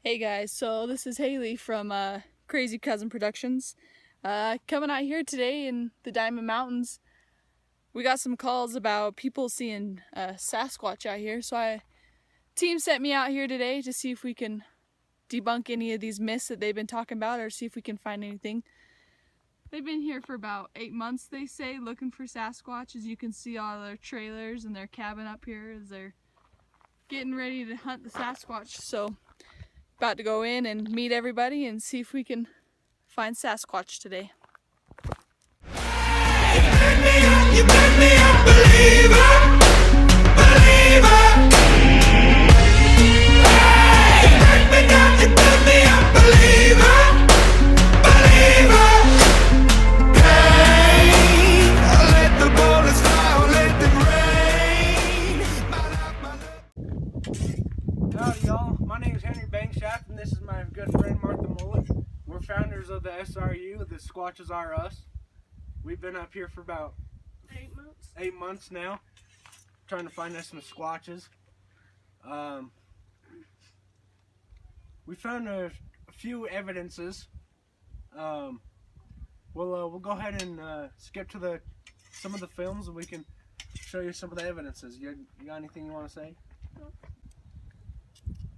Hey guys, so this is Haley from Crazy Cousin Productions. Coming out here today in the Diamond Mountains. We got some calls about people seeing Sasquatch out here, so team sent me out here today to see if we can debunk any of these myths that they've been talking about or see if we can find anything. They've been here for about 8 months, they say, looking for Sasquatch. As you can see, all their trailers and their cabin up here as they're getting ready to hunt the Sasquatch. So about to go in and meet everybody and see if we can find Sasquatch today. You make me a believer, believer. You make me a believer, believer. Hey, let the bullets fly, let them rain. Howdy y'all, my name is Henry Bankshaft and this is my good friend Martha Mullet. We're founders of the SRU, the Squatches Are Us. We've been up here for about 8 months now, trying to find us some squatches. We found a few evidences. We'll go ahead and skip to some of the films and we can show you some of the evidences. You got anything you want to say?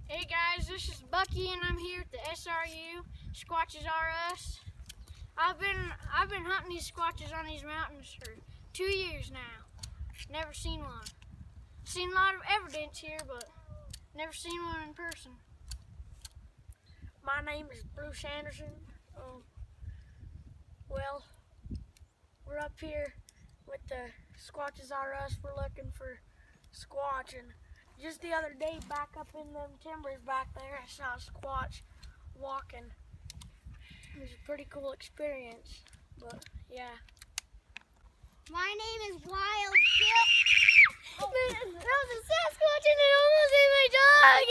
Hey guys, this is Bucky and I'm here at the SRU, Squatches Are Us. I've been hunting these squatches on these mountains for 2 years now. Never seen one. Seen a lot of evidence here, but never seen one in person. My name is Bruce Anderson. Well, we're up here with the Squatches Are Us. We're looking for Squatch, and just the other day, back up in them timbers back there, I saw a Squatch walking. It was a pretty cool experience, but yeah. My name is Wild Bill. There was a Sasquatch and it almost ate my dog.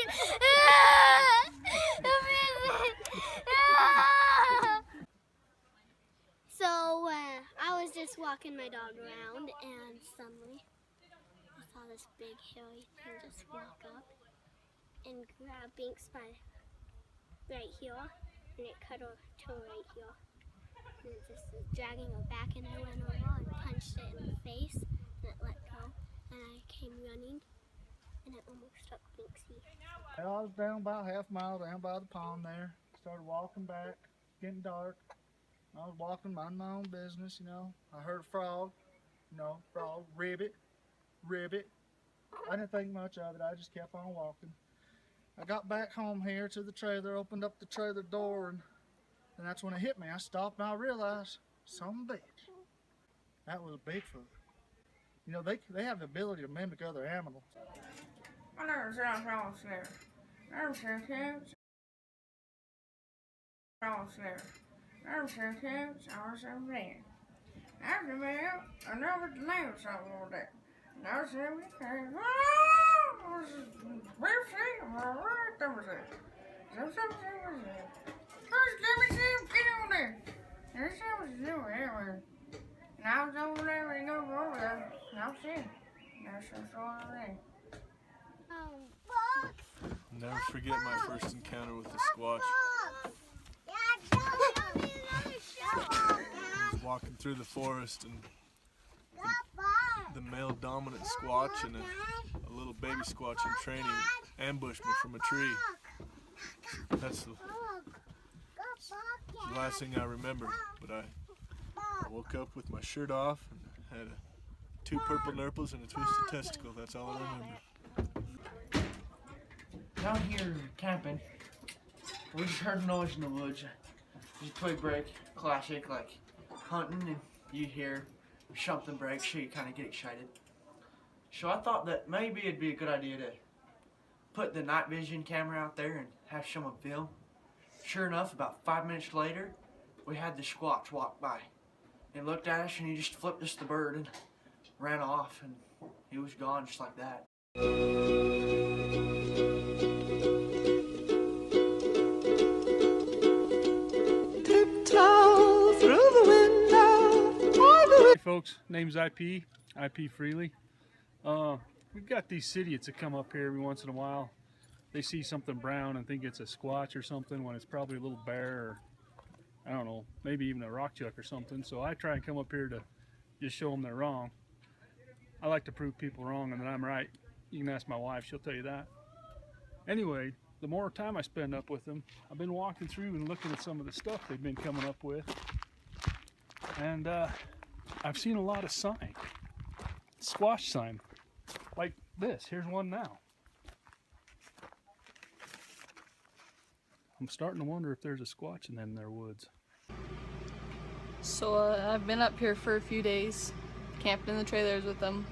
So I was just walking my dog around and suddenly I saw this big hairy thing just walk up and grab Binks by right here, and it cut her to right here. And it just was dragging her back, and I went over and punched it in the face, and it let go. And I came running, and it almost struck Binksy. I was down about half a mile down by the pond there. Started walking back, getting dark. I was walking, minding my own business, you know. I heard a frog, frog, ribbit. I didn't think much of it, I just kept on walking. I got back home here to the trailer, opened up the trailer door, and that's when it hit me. I stopped and I realized, son of a bitch, that was a Bigfoot. You know, they have the ability to mimic other animals. I never saw frogs there. Never saw cats. Frogs there. Never saw cats. I was a man. After that, I never named something like that. Never saw me cats. We'll see. That was it. First, let me see him get on there. There's something to do anyway. And I was over there and go over there. And I'll see him. That's the sort of thing. I'll never forget my first encounter with the Squatch. I was walking through the forest and the male dominant Squatch and a little baby Squatch in training ambushed me from a tree. That's the last thing I remember, but I woke up with my shirt off and had 2 purple nurples and a twisted testicle. That's all I remember. Down here camping, we just heard a noise in the woods. Just a twig break, classic, like hunting, and you hear something break, so you kind of get excited. So I thought that maybe it'd be a good idea to put the night vision camera out there and have someone film. Sure enough, about 5 minutes later, we had the Squatch walk by. He looked at us and he just flipped us the bird and ran off, and he was gone just like that. Tiptoe through the window. Hey folks, name's IP Freely. We've got these idiots that come up here every once in a while they see something brown and think it's a squatch or something when it's probably a little bear or, I don't know, maybe even a rock chuck or something. So I try and come up here to just show them they're wrong. I like to prove people wrong and that I'm right. You can ask my wife, she'll tell you that. Anyway, the more time I spend up with them, I've been walking through and looking at some of the stuff they've been coming up with. And I've seen a lot of sign, squash sign, like this. Here's one now. I'm starting to wonder if there's a squatch in them there woods. So I've been up here for a few days, camped in the trailers with them,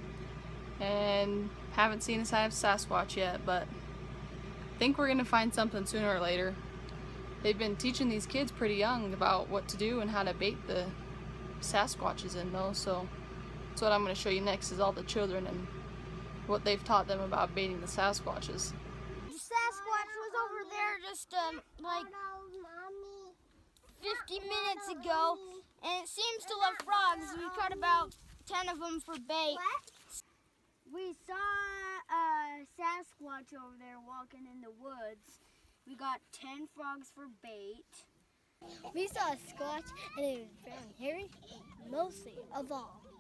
and haven't seen a sign of Sasquatch yet, but I think we're gonna find something sooner or later. They've been teaching these kids pretty young about what to do and how to bait the Sasquatches in though, so that's what I'm gonna show you next is all the children and what they've taught them about baiting the Sasquatches. Sasquatch was over there just like 50 minutes ago, and it seems to love frogs. We caught about 10 of them for bait. We saw a Sasquatch over there walking in the woods. We got 10 frogs for bait. We saw a squatch and it was brown hairy, mostly of all that.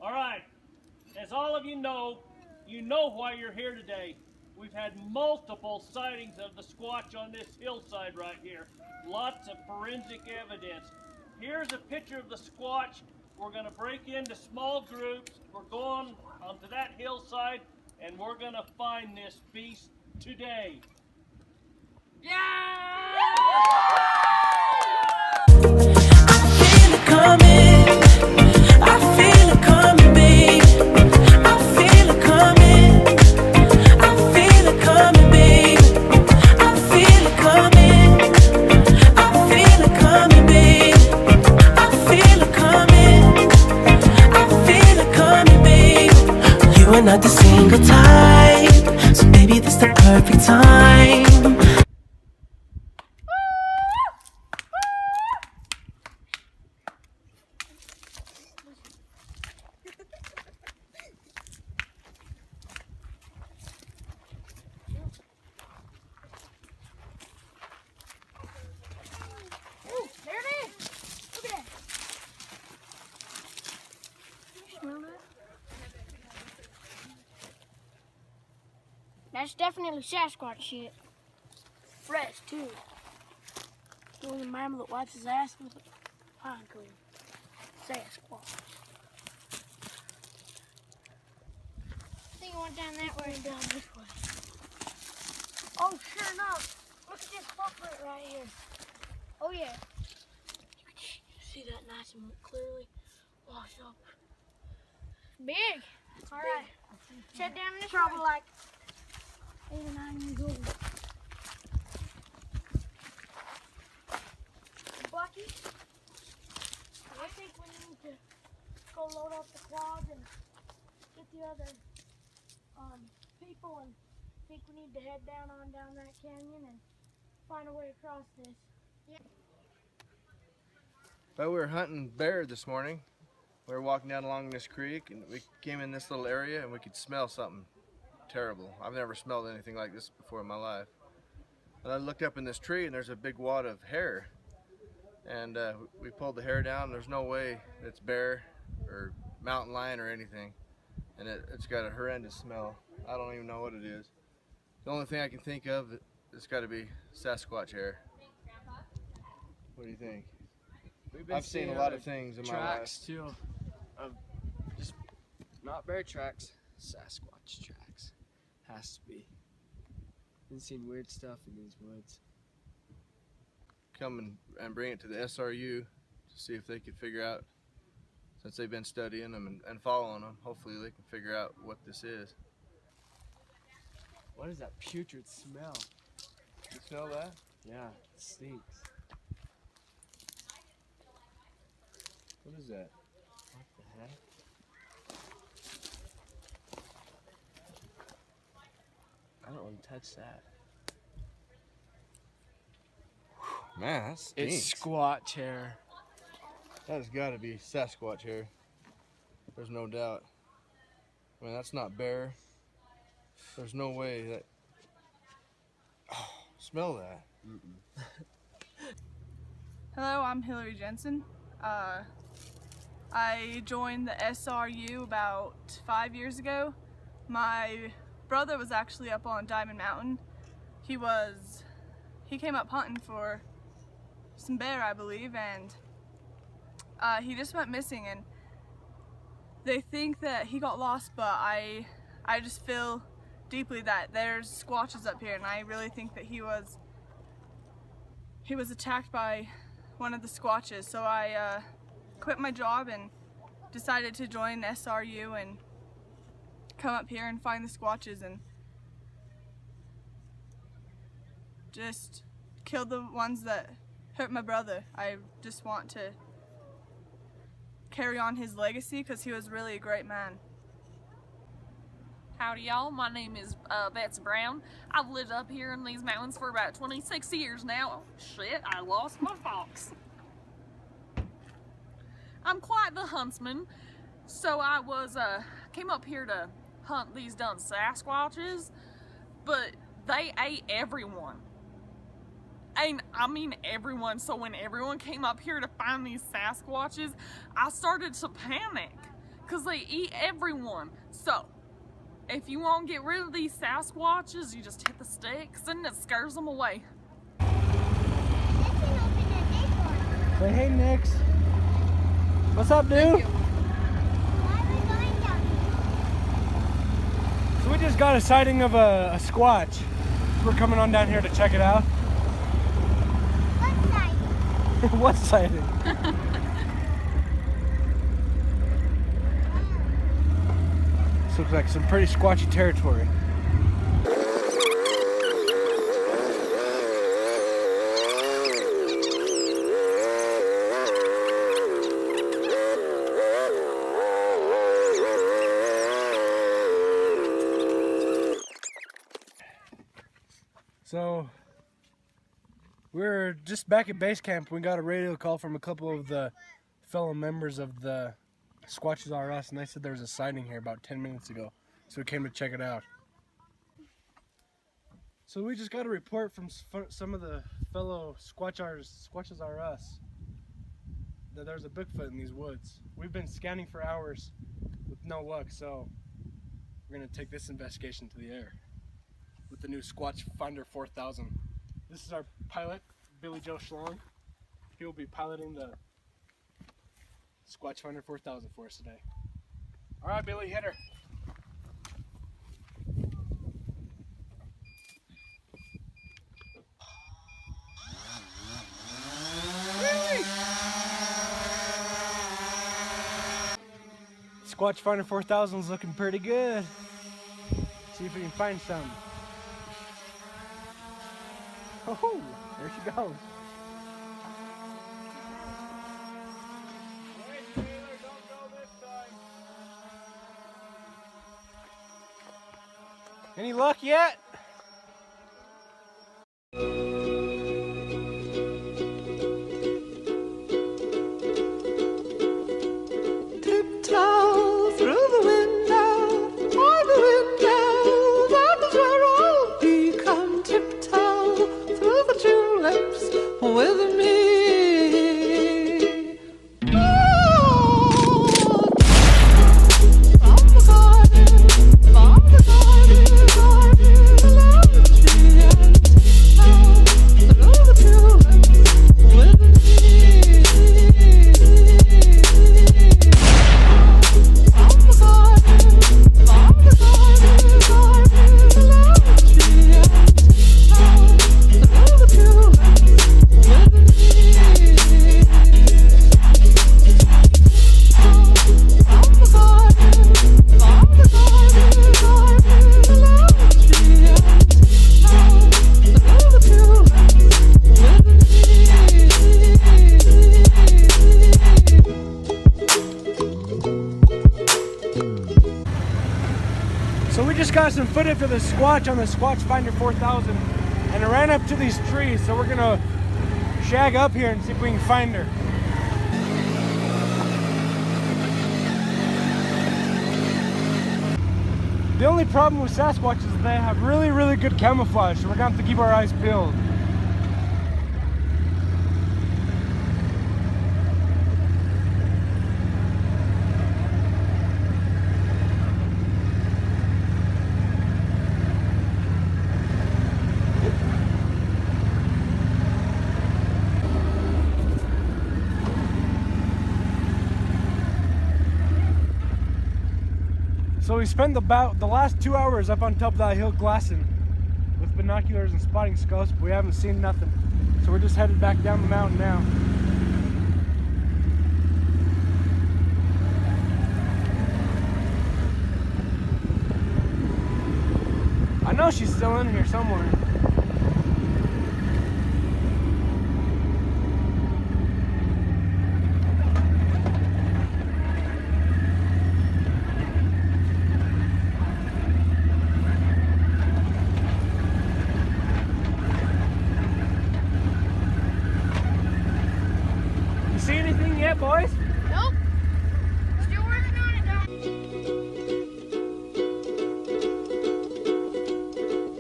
All right, as all of you know why you're here today. We've had multiple sightings of the squatch on this hillside right here. Lots of forensic evidence. Here's a picture of the squatch. We're going to break into small groups. We're going onto that hillside, and we're going to find this beast today. Not the single type, so baby, this the perfect time. Ooh, there it is! Look at that! You smell that? That's definitely Sasquatch shit. Fresh, too. Doing the mammal that wipes his ass with a pine cone. Sasquatch. I think I went down that way. Down this way. Oh, sure enough. Look at this footprint right here. Oh, yeah. You can see that nice and clearly washed up. Big. All right. Set down this probably like 8 or 9 years old. Bucky, I think we need to go load up the quads and get the other people, and I think we need to head down that canyon and find a way across this. Yeah. But we were hunting bear this morning. We were walking down along this creek and we came in this little area and we could smell something terrible. I've never smelled anything like this before in my life. And I looked up in this tree and there's a big wad of hair. And we pulled the hair down. There's no way it's bear or mountain lion or anything. And it's got a horrendous smell. I don't even know what it is. The only thing I can think of, it's got to be Sasquatch hair. What do you think? I've seen a lot of things in my life. Tracks too, of just not bear tracks, Sasquatch tracks. Has to be. Been seeing weird stuff in these woods. Come and bring it to the SRU to see if they could figure out, since they've been studying them and following them, hopefully they can figure out what this is. What is that putrid smell? You smell that? Yeah, it stinks. What is that? What the heck? I don't want to touch that. Man, that stinks. It's Squatch hair. That has got to be Sasquatch hair. There's no doubt. I mean, that's not bear. There's no way that... Oh, smell that. Hello, I'm Hillary Jensen. I joined the SRU about 5 years ago. My brother was actually up on Diamond Mountain. He came up hunting for some bear, I believe, and he just went missing, and they think that he got lost, but I just feel deeply that there's squatches up here, and I really think that he was attacked by one of the squatches. So I quit my job and decided to join SRU and come up here and find the squatches and just kill the ones that hurt my brother. I just want to carry on his legacy because he was really a great man. Howdy y'all, my name is Betsy Brown. I've lived up here in these mountains for about 26 years now. Shit, I lost my fox. I'm quite the huntsman, so I came up here to hunt these done Sasquatches, but they ate everyone. And I mean everyone, so when everyone came up here to find these Sasquatches, I started to panic, because they eat everyone. So, if you want to get rid of these Sasquatches, you just hit the sticks and it scares them away. Say hey, Nix. What's up, dude? So we just got a sighting of a Squatch. We're coming on down here to check it out. What sighting? This looks like some pretty squatchy territory. So we're just back at base camp. We got a radio call from a couple of the fellow members of the Squatches R Us, and they said there was a sighting here about 10 minutes ago. So we came to check it out. So we just got a report from some of the fellow Squatches R Us that there's a Bigfoot in these woods. We've been scanning for hours with no luck, so we're gonna take this investigation to the air with the new Squatch Finder 4000. This is our pilot, Billy Joe Schlong. He will be piloting the Squatch Finder 4000 for us today. All right, Billy, hit her. Squatch Finder 4000 is looking pretty good. See if we can find some. Oh, there she goes. Any luck yet? Tiptoe through the window, by the window, that is where I'll be. Come tiptoe through the tulips with me. So we just got some footage of the Squatch on the Squatch Finder 4000, and it ran up to these trees, so we're gonna shag up here and see if we can find her. The only problem with Sasquatch is they have really, really good camouflage, so we're gonna have to keep our eyes peeled. So we spent the last 2 hours up on top of that hill glassing with binoculars and spotting scopes, but we haven't seen nothing. So we're just headed back down the mountain now. I know she's still in here somewhere. See anything yet, boys? Nope. Still working on it, Dad.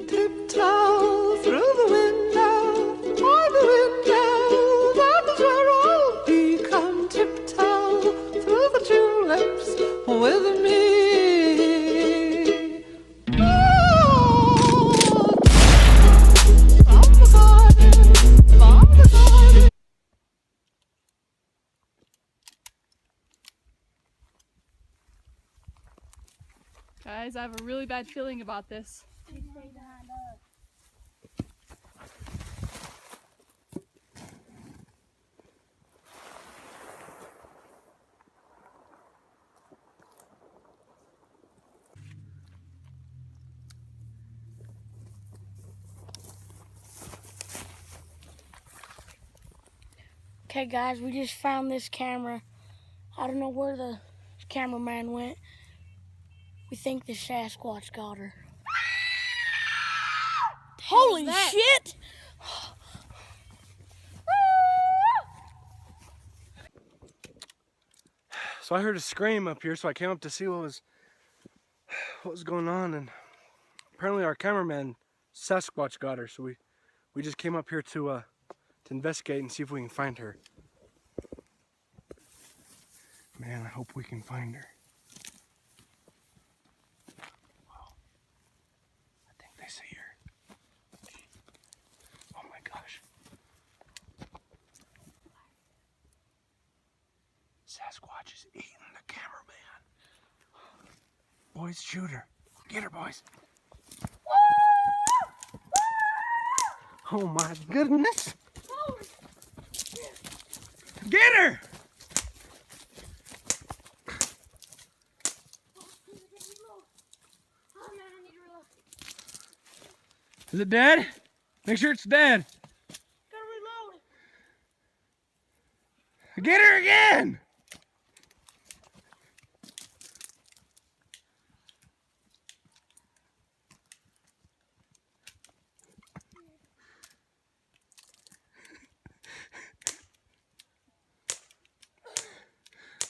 Tiptoe through the window, by the window, that is where I'll be. Come tiptoe through the tulips with me. Oh, from the garden, from the garden. Guys, I have a really bad feeling about this. Okay guys, we just found this camera. I don't know where the cameraman went. We think the Sasquatch got her. Holy shit! So I heard a scream up here, so I came up to see what was going on, and apparently our cameraman Sasquatch got her. So we just came up here to investigate and see if we can find her. Man, I hope we can find her. Wow. I think they see her. Oh my gosh. Sasquatch is eating the cameraman. Boys, shoot her. Get her, boys. Oh my goodness. Get her! Is it dead? Make sure it's dead. Gotta reload. Get her again!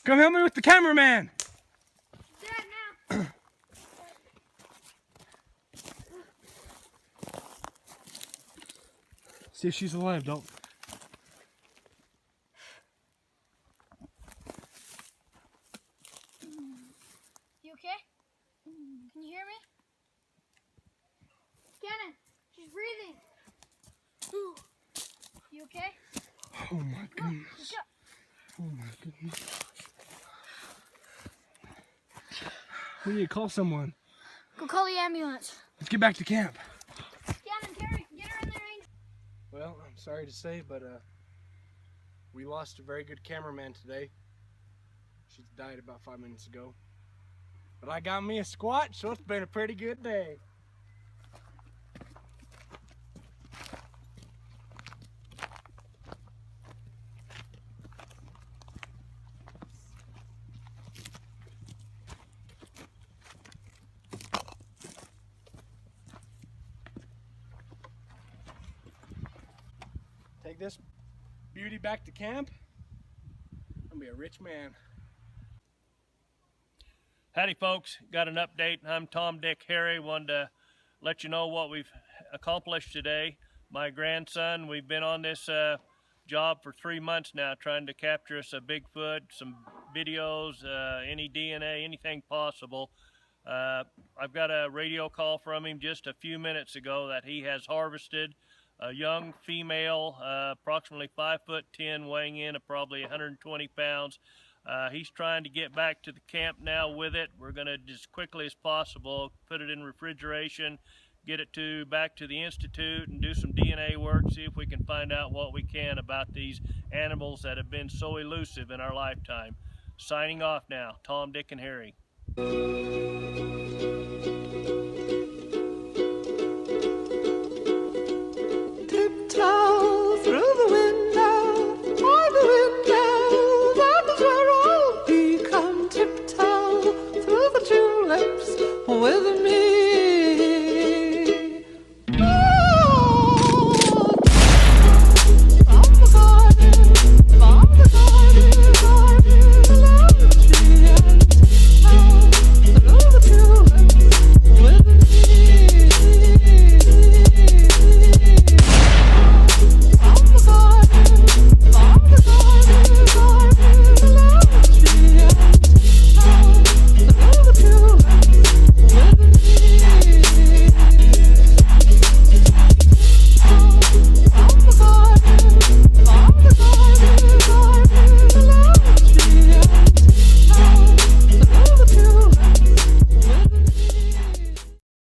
Come help me with the cameraman. Dead now. See if she's alive, don't. You okay? Can you hear me? Cannon, she's breathing. You okay? Oh my goodness. Oh my goodness. We need to call someone. Go call the ambulance. Let's get back to camp. Cannon, Terry, get her in there. Well, I'm sorry to say, but we lost a very good cameraman today. She died about 5 minutes ago. But I got me a Squatch, so it's been a pretty good day. Take this Beauty back to camp. I'm gonna be a rich man. Howdy folks, got an update. I'm Tom, Dick, Harry. Wanted to let you know what we've accomplished today. My grandson, we've been on this job for 3 months now trying to capture us a Bigfoot, some videos, any DNA, anything possible. I've got a radio call from him just a few minutes ago that he has harvested a young female, approximately 5'10", weighing in at probably 120 pounds. He's trying to get back to the camp now with it. We're going to, as quickly as possible, put it in refrigeration, get it back to the Institute and do some DNA work, see if we can find out what we can about these animals that have been so elusive in our lifetime. Signing off now, Tom, Dick, and Harry. Tiptoe through the window, by the window, that is where I'll be. Come tiptoe through the tulips with me.